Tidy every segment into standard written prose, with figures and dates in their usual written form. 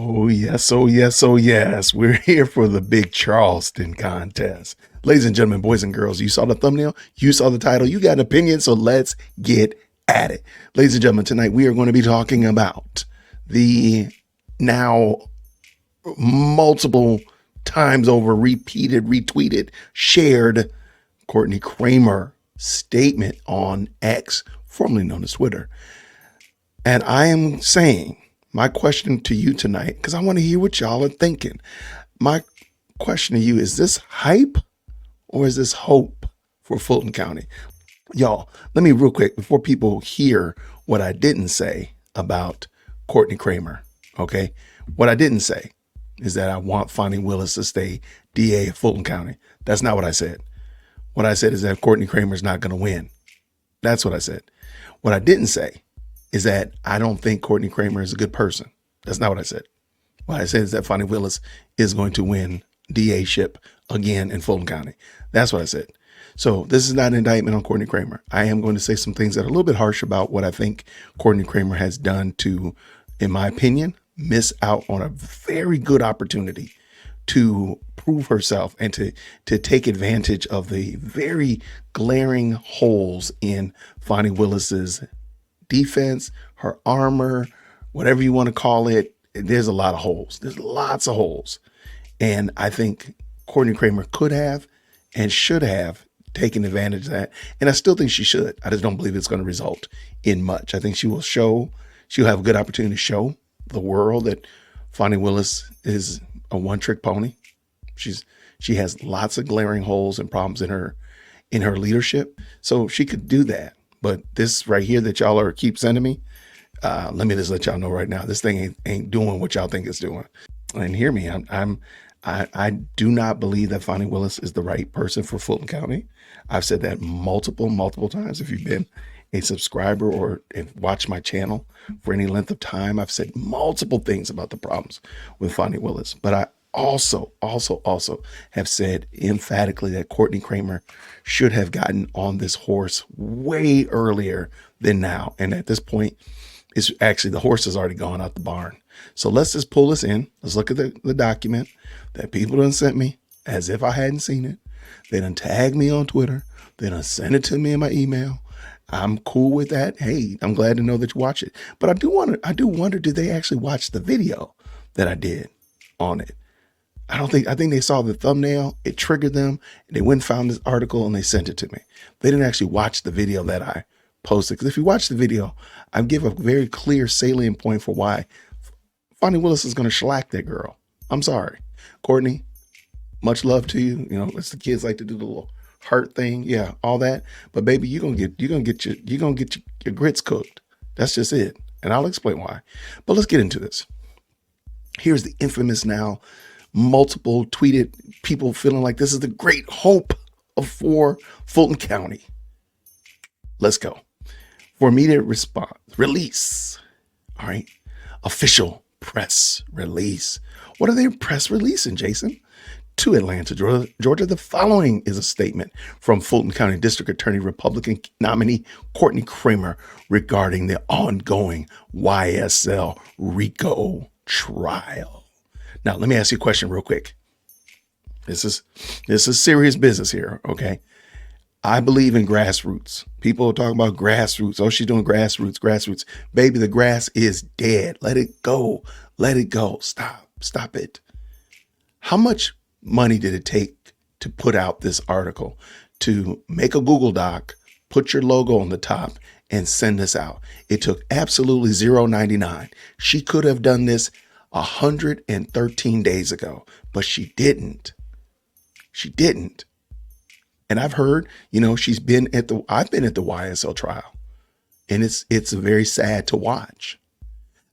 Oh, yes. Oh, yes. Oh, yes. We're here for the big Charleston contest. Ladies and gentlemen, boys and girls, you saw the thumbnail, you saw the title, you got an opinion, so let's get at it. Ladies and gentlemen, tonight we are going to be talking about the now multiple times over repeated, retweeted, shared Courtney Kramer statement on X, formerly known as Twitter. And I am saying, my question to you tonight, because I want to hear what y'all are thinking. My question to you, is this hype or is this hope for Fulton County? Y'all, let me real quick, before people hear what I didn't say about Courtney Kramer, okay? What I didn't say is that I want Fani Willis to stay DA of Fulton County. That's not what I said. What I said is that Courtney Kramer is not going to win. That's what I said. What I didn't say is that I don't think Courtney Kramer is a good person. That's not what I said. What I said is that Fani Willis is going to win DA-ship again in Fulton County. That's what I said. So this is not an indictment on Courtney Kramer. I am going to say some things that are a little bit harsh about what I think Courtney Kramer has done to, in my opinion, miss out on a very good opportunity to prove herself and to take advantage of the very glaring holes in Fani Willis's defense, her armor, whatever you want to call it. There's a lot of holes. There's lots of holes. And I think Courtney Kramer could have and should have taken advantage of that. And I still think she should. I just don't believe it's going to result in much. I think she'll have a good opportunity to show the world that Fani Willis is a one-trick pony. She has lots of glaring holes and problems in her leadership. So she could do that. But this right here that y'all are keep sending me, let me just let y'all know right now, this thing ain't doing what y'all think it's doing. And hear me, I do not believe that Fani Willis is the right person for Fulton County. I've said that multiple times. If you've been a subscriber or watched my channel for any length of time, I've said multiple things about the problems with Fani Willis. But I also have said emphatically that Courtney Kramer should have gotten on this horse way earlier than now. And at this point, it's actually the horse has already gone out the barn. So let's just pull this in. Let's look at the document that people done sent me as if I hadn't seen it. They done tagged me on Twitter. They done sent it to me in my email. I'm cool with that. Hey, I'm glad to know that you watch it. But I do wonder, did they actually watch the video that I did on it? I think they saw the thumbnail, it triggered them, and they went and found this article and they sent it to me. They didn't actually watch the video that I posted. Because if you watch the video, I give a very clear salient point for why Fani Willis is going to shellac that girl. I'm sorry. Courtney, much love to you. You know, it's the kids like to do the little heart thing. Yeah, all that. But baby, you're gonna get your grits cooked. That's just it. And I'll explain why. But let's get into this. Here's the infamous now multiple tweeted people feeling like this is the great hope for Fulton County. Let's go. For immediate response, release. All right. Official press release. What are they press releasing, Jason? To Atlanta, Georgia, the following is a statement from Fulton County District Attorney Republican nominee Courtney Kramer regarding the ongoing YSL RICO trial. Now, let me ask you a question real quick. This is serious business here, okay? I believe in grassroots. People are talking about grassroots. Oh, she's doing grassroots. Baby, the grass is dead. Let it go. Let it go. Stop it. How much money did it take to put out this article, to make a Google Doc, put your logo on the top, and send this out? It took absolutely $0.99. She could have done this 113 days ago, but she didn't. And I've heard, I've been at the YSL trial, and it's very sad to watch.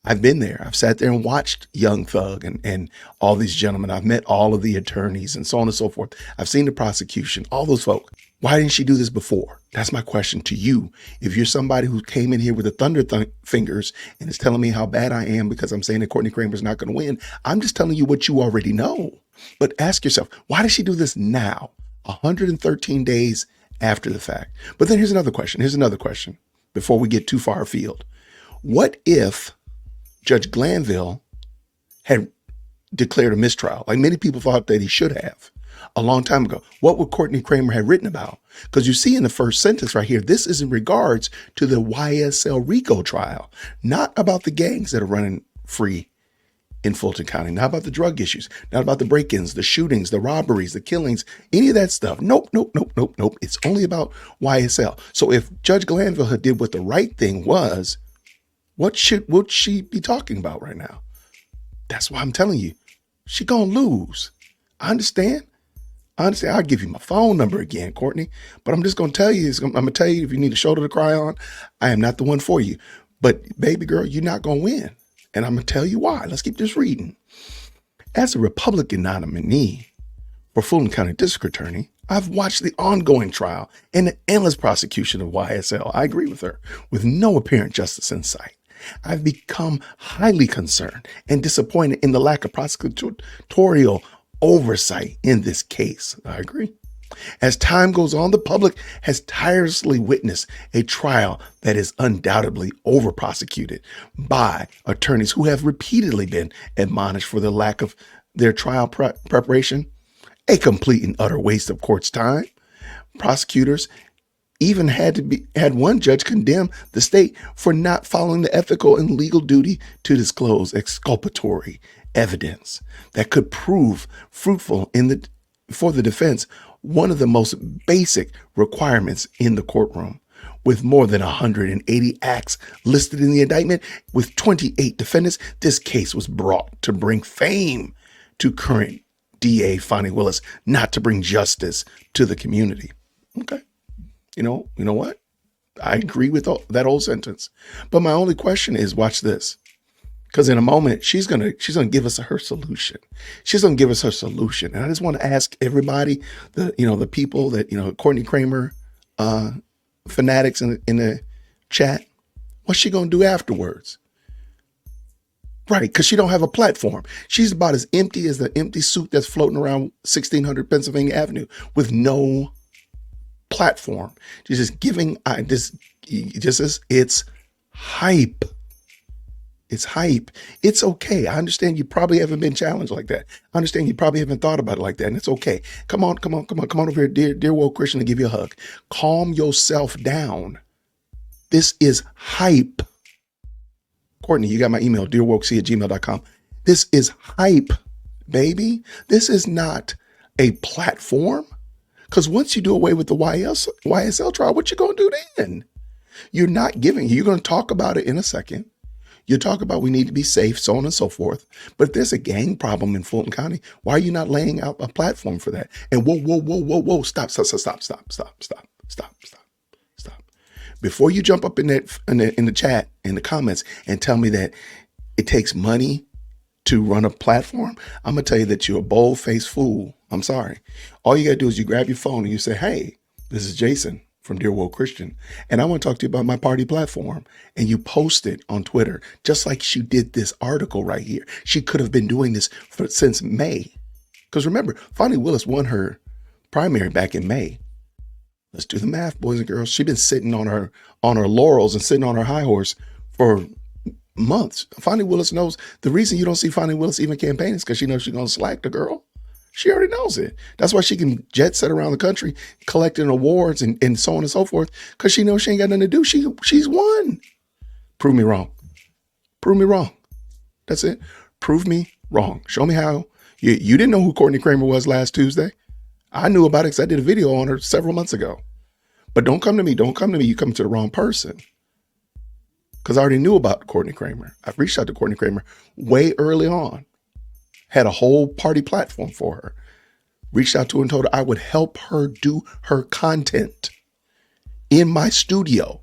I've been there. I've sat there and watched Young Thug and all these gentlemen. I've met all of the attorneys and so on and so forth. I've seen the prosecution, all those folk. Why didn't she do this before? That's my question to you. If you're somebody who came in here with the thunder fingers and is telling me how bad I am because I'm saying that Courtney Kramer is not going to win, I'm just telling you what you already know. But ask yourself, why did she do this now, 113 days after the fact? But then here's another question before we get too far afield. What if Judge Glanville had declared a mistrial, like many people thought that he should have a long time ago. What would Courtney Kramer have written about? Because you see in the first sentence right here, this is in regards to the YSL RICO trial, not about the gangs that are running free in Fulton County, not about the drug issues, not about the break-ins, the shootings, the robberies, the killings, any of that stuff. Nope. It's only about YSL. So if Judge Glanville had did what the right thing was, what would she be talking about right now? That's why I'm telling you, she gonna lose. I understand. I'll give you my phone number again, Courtney, but I'm just going to tell you, I'm going to tell you if you need a shoulder to cry on, I am not the one for you. But baby girl, you're not going to win. And I'm going to tell you why. Let's keep this reading. As a Republican nominee for Fulton County District Attorney, I've watched the ongoing trial and the endless prosecution of YSL. I agree with her, with no apparent justice in sight. I've become highly concerned and disappointed in the lack of prosecutorial oversight in this case. I agree. As time goes on, the public has tirelessly witnessed a trial that is undoubtedly over-prosecuted by attorneys who have repeatedly been admonished for the lack of their trial preparation, a complete and utter waste of court's time. Prosecutors even had one judge condemn the state for not following the ethical and legal duty to disclose exculpatory evidence that could prove fruitful for the defense, one of the most basic requirements in the courtroom. With more than 180 acts listed in the indictment, with 28 defendants, this case was brought to bring fame to current DA Fani Willis, not to bring justice to the community. Okay. You know what? I agree with that whole sentence. But my only question is, watch this. Because in a moment, she's gonna give us her solution. She's gonna give us her solution. And I just want to ask everybody, the people that, Courtney Kramer, fanatics in the chat, what's she gonna do afterwards? Right, because she don't have a platform. She's about as empty as the empty suit that's floating around 1600 Pennsylvania Avenue with no platform. She's just giving it's hype. It's hype. It's okay. I understand you probably haven't been challenged like that. I understand you probably haven't thought about it like that, and it's okay. Come on over here, dear woke Christian, to give you a hug. Calm yourself down. This is hype. Courtney, you got my email, dearwokec@gmail.com. This is hype, baby. This is not a platform. Because once you do away with the YSL trial, what you going to do then? You're not giving. You're going to talk about it in a second. You talk about we need to be safe, so on and so forth. But if there's a gang problem in Fulton County, why are you not laying out a platform for that? And whoa, stop. Before you jump up in the chat, in the comments, and tell me that it takes money to run a platform, I'm going to tell you that you're a bold-faced fool. I'm sorry. All you got to do is you grab your phone and you say, hey, this is Jason from Dear Woke Christian, and I want to talk to you about my party platform. And you post it on Twitter, just like she did this article right here. She could have been doing this since May. Because remember, Fani Willis won her primary back in May. Let's do the math, boys and girls. She's been sitting on her laurels and sitting on her high horse for months. Fani Willis knows the reason you don't see Fani Willis even campaigning is because she knows she's going to slack the girl. She already knows it. That's why she can jet set around the country collecting awards and so on and so forth, because she knows she ain't got nothing to do. She's won. Prove me wrong. Prove me wrong. That's it. Prove me wrong. Show me how. You didn't know who Courtney Kramer was last Tuesday. I knew about it because I did a video on her several months ago. But don't come to me. Don't come to me. You come to the wrong person. Because I already knew about Courtney Kramer. I've reached out to Courtney Kramer way early on. Had a whole party platform for her. Reached out to her and told her I would help her do her content in my studio.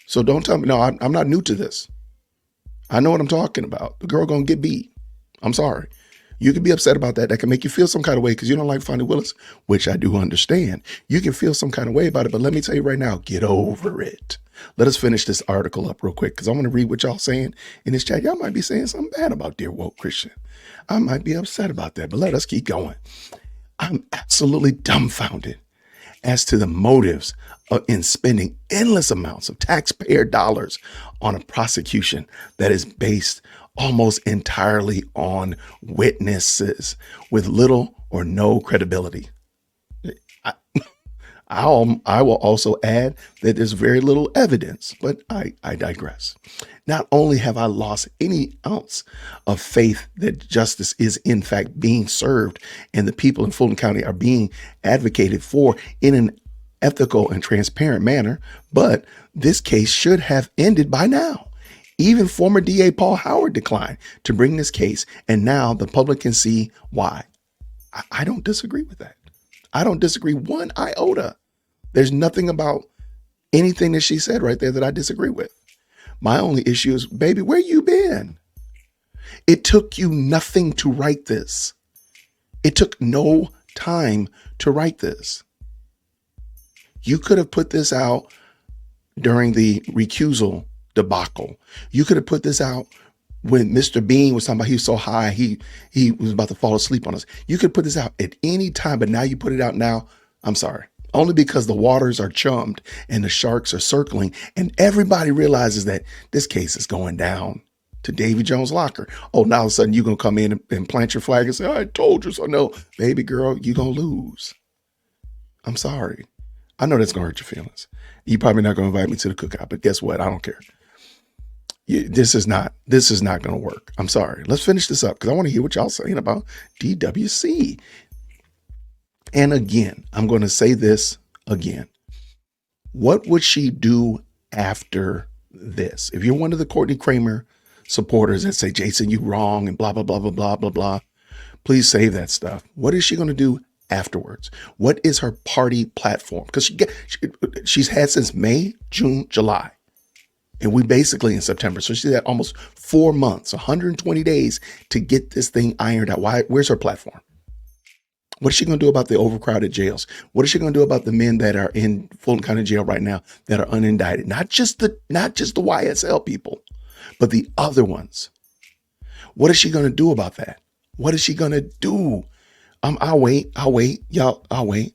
So don't tell me, no, I'm not new to this. I know what I'm talking about. The girl gonna get beat. I'm sorry. You can be upset about that. That can make you feel some kind of way because you don't like Fani Willis, which I do understand. You can feel some kind of way about it, but let me tell you right now, get over it. Let us finish this article up real quick because I want to read what y'all saying in this chat. Y'all might be saying something bad about Dear Woke Christian. I might be upset about that, but let us keep going. I'm absolutely dumbfounded as to the motives in spending endless amounts of taxpayer dollars on a prosecution that is based almost entirely on witnesses with little or no credibility. I, I will also add that there's very little evidence, but I digress. Not only have I lost any ounce of faith that justice is in fact being served and the people in Fulton County are being advocated for in an ethical and transparent manner, but this case should have ended by now. Even former DA Paul Howard declined to bring this case, and now the public can see why. I don't disagree with that. I don't disagree one iota. There's nothing about anything that she said right there that I disagree with. My only issue is, baby, where you been? It took you nothing to write this. It took no time to write this. You could have put this out during the recusal debacle. You could have put this out when Mr. Bean was talking about he was so high, he was about to fall asleep on us. You could put this out at any time, but now you put it out now. I'm sorry. Only because the waters are chummed and the sharks are circling and everybody realizes that this case is going down to Davy Jones' locker. Oh, now all of a sudden you're going to come in and plant your flag and say, I told you so. No, baby girl, you're going to lose. I'm sorry. I know that's going to hurt your feelings. You're probably not going to invite me to the cookout, but guess what? I don't care. This is not going to work. I'm sorry. Let's finish this up because I want to hear what y'all saying about DWC. And again, I'm going to say this again. What would she do after this? If you're one of the Courtney Kramer supporters that say, Jason, you wrong and blah, blah, blah, blah, blah, blah, blah, please save that stuff. What is she going to do afterwards? What is her party platform? Because she's had since May, June, July. And we basically in September. So she's had almost 4 months, 120 days to get this thing ironed out. Where's her platform? What is she going to do about the overcrowded jails? What is she going to do about the men that are in Fulton County Jail right now that are unindicted? Not just the YSL people, but the other ones. What is she going to do about that? What is she going to do? I'll wait. Y'all, I'll wait.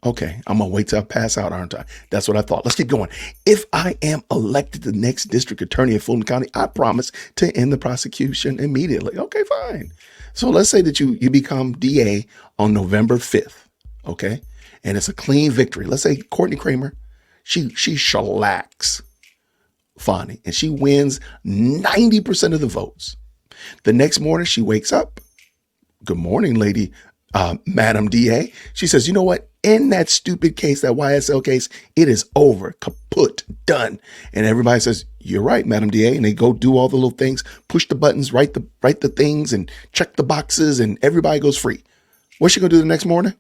Okay, I'm going to wait till I pass out, aren't I? That's what I thought. Let's keep going. If I am elected the next district attorney of Fulton County, I promise to end the prosecution immediately. Okay, fine. So let's say that you become DA on November 5th, okay? And it's a clean victory. Let's say Courtney Kramer, she shellacks Fani and she wins 90% of the votes. The next morning she wakes up. Good morning, lady, Madam DA. She says, you know what? In that stupid case, that YSL case, it is over, kaput, done. And everybody says, you're right, Madam DA. And they go do all the little things, push the buttons, write the things and check the boxes and everybody goes free. What's she going to do the next morning?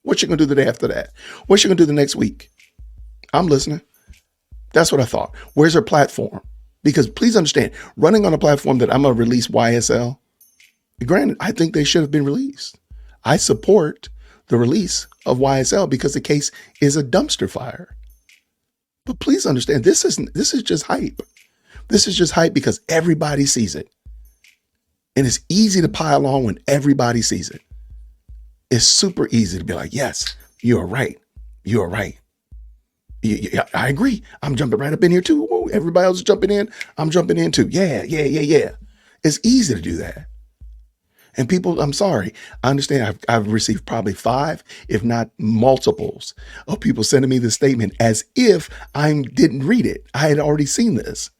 What's she going to do the day after that? What's she going to do the next week? I'm listening. That's what I thought. Where's her platform? Because please understand, running on a platform that I'm going to release YSL, granted, I think they should have been released. I support the release of YSL because the case is a dumpster fire. But please understand, this is just hype. This is just hype because everybody sees it. And it's easy to pile on when everybody sees it. It's super easy to be like, yes, you're right. You're right. Yeah, I agree. I'm jumping right up in here too. Whoa, everybody else is jumping in. I'm jumping in too. Yeah. It's easy to do that. And people, I'm sorry, I understand I've received probably 5, if not multiples of people sending me this statement as if I didn't read it. I had already seen this.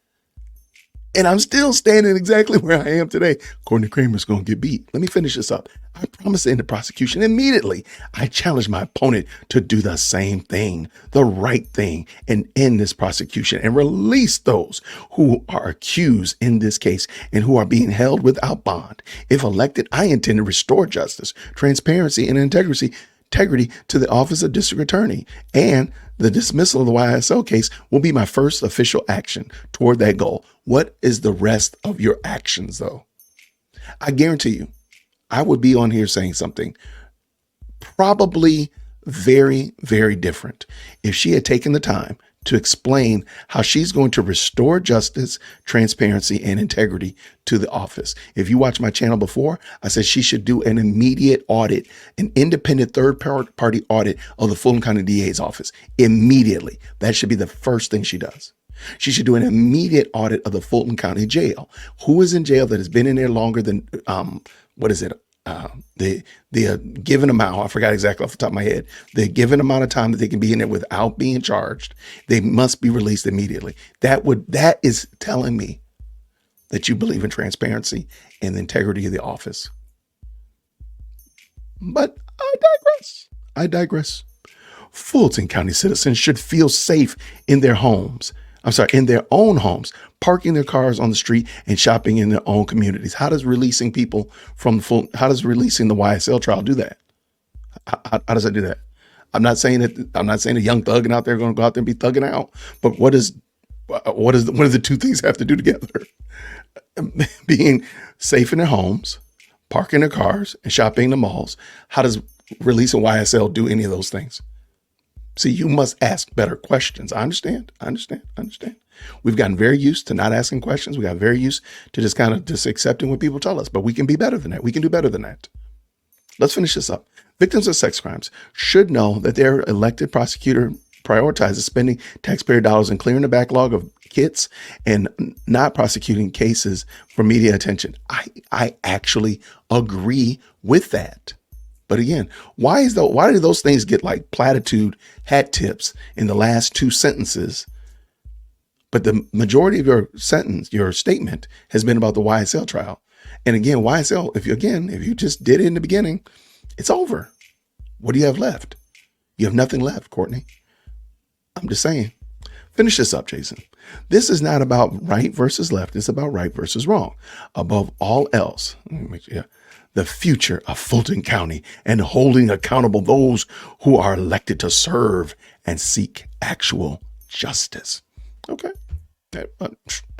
And I'm still standing exactly where I am today. Courtney Kramer's going to get beat. Let me finish this up. I promise to end the prosecution immediately. I challenge my opponent to do the same thing, the right thing, and end this prosecution and release those who are accused in this case and who are being held without bond. If elected, I intend to restore justice, transparency, and integrity to the office of district attorney, and the dismissal of the YSL case will be my first official action toward that goal. What is the rest of your actions, though? I guarantee you, I would be on here saying something probably very, very different if she had taken the time to explain how she's going to restore justice, transparency, and integrity to the office. If you watch my channel before, I said she should do an immediate audit, an independent third-party audit of the Fulton County DA's office immediately. That should be the first thing she does. She should do an immediate audit of the Fulton County jail. Who is in jail that has been in there longer than, the given amount, I forgot exactly off the top of my head, the given amount of time that they can be in there without being charged, they must be released immediately. That is telling me that you believe in transparency and the integrity of the office. But I digress. Fulton County citizens should feel safe in their homes. In their own homes, parking their cars on the street and shopping in their own communities. How does releasing people how does releasing the YSL trial do that? How does that do that? I'm not saying a young thugging out there going to go out there and be thugging out, but what do the two things have to do together? Being safe in their homes, parking their cars and shopping in the malls. How does releasing YSL do any of those things? See, you must ask better questions. I understand. We've gotten very used to not asking questions. We got very used to just accepting what people tell us, but we can be better than that. We can do better than that. Let's finish this up. Victims of sex crimes should know that their elected prosecutor prioritizes spending taxpayer dollars and clearing the backlog of kits and not prosecuting cases for media attention. I actually agree with that. But again, why do those things get like platitude hat tips in the last two sentences? But the majority of your statement has been about the YSL trial. And again, YSL, if you just did it in the beginning, it's over. What do you have left? You have nothing left, Courtney. I'm just saying. Finish this up, Jason. This is not about right versus left. It's about right versus wrong. Above all else, the future of Fulton County and holding accountable those who are elected to serve and seek actual justice. Okay.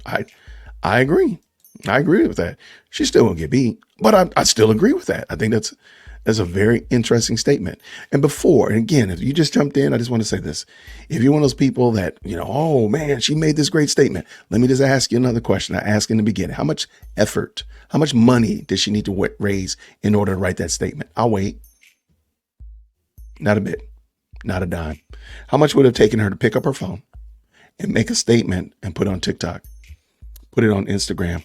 I agree. I agree with that. She still won't get beat, but I still agree with that. I think that's a very interesting statement. And again, if you just jumped in, I just want to say this. If you're one of those people that, oh man, she made this great statement. Let me just ask you another question I asked in the beginning. How much effort, how much money did she need to raise in order to write that statement? I'll wait. Not a bit, not a dime. How much would it have taken her to pick up her phone and make a statement and put it on TikTok, put it on Instagram,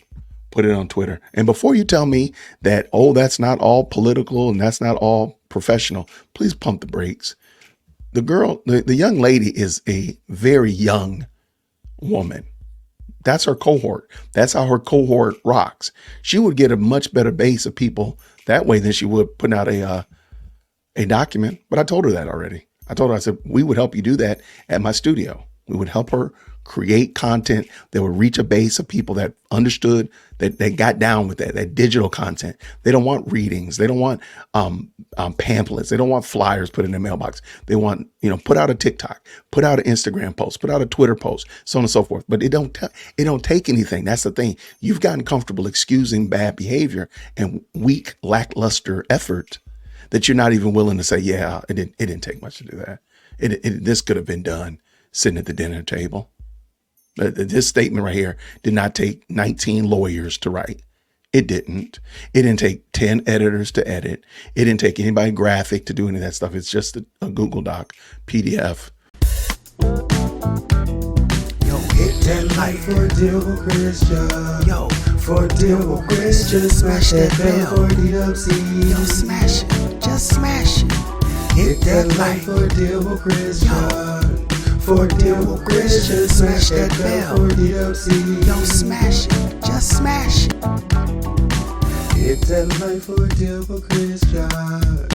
put it on Twitter? And before you tell me that, oh, that's not all political and that's not all professional, please pump the brakes. The young lady is a very young woman. That's her cohort. That's how her cohort rocks. She would get a much better base of people that way than she would putting out a document. But I told her that already. I said, we would help you do that at my studio. We would help her create content that would reach a base of people that understood, that they got down with that digital content. They don't want readings. They don't want pamphlets. They don't want flyers put in their mailbox. They want, put out a TikTok, put out an Instagram post, put out a Twitter post, so on and so forth. But it don't take anything. That's the thing. You've gotten comfortable excusing bad behavior and weak, lackluster effort that you're not even willing to say, yeah, it didn't take much to do that. This could have been done sitting at the dinner table. This statement right here did not take 19 lawyers to write. It didn't. It didn't take 10 editors to edit. It didn't take anybody graphic to do any of that stuff. It's just a Google Doc, PDF. Yo, hit that like for deal with Christian. Yo, for deal with Christian. Smash that bell for DWC. Yo, smash it. Just smash it. Hit that like for deal with Christian. For deal with Christian, smash that bell for DWC. Yo, smash it, just smash it. Hit that like for deal with Christian.